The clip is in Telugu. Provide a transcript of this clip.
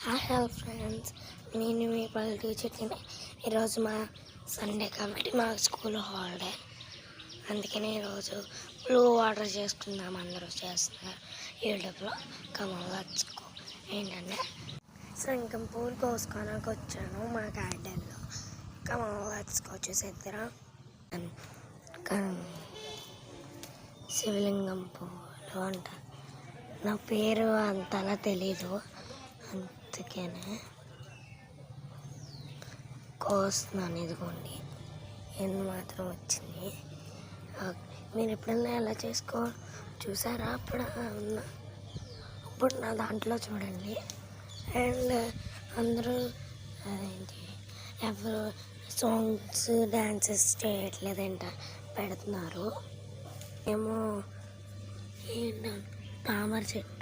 హలో ఫ్రెండ్స్, నేను మీ పల్లెటూరు చెట్టిని. ఈరోజు మా సండే కాబట్టి మా స్కూల్ హాలిడే. అందుకని ఈరోజు బ్లూ వాటర్ చేసుకుందాం అందరూ చేస్తున్నారు యూట్యూబ్లో. కమల్ వచ్చుకో ఏంటంటే శంఖం పూలు కోసుకోడానికి వచ్చాను మా గార్డెన్లో. కమల్ వచ్చుకో చూసేద్దరా. శివలింగం పువ్వులు అంట. నా పేరు అంతలా తెలీదు, అందుకనే కోస్తున్నాను. ఇదిగోండి ఎన్ని మాత్రం వచ్చింది. మీరు ఎప్పుడన్నా ఎలా చూసారా? ఇప్పుడు నా దాంట్లో చూడండి. అండ్ అందరూ ఎవరు సాంగ్స్ డ్యాన్సెస్ చేయట్లేదంట, పెడుతున్నారు ఏమో. ఏంటో తామర చెట్టు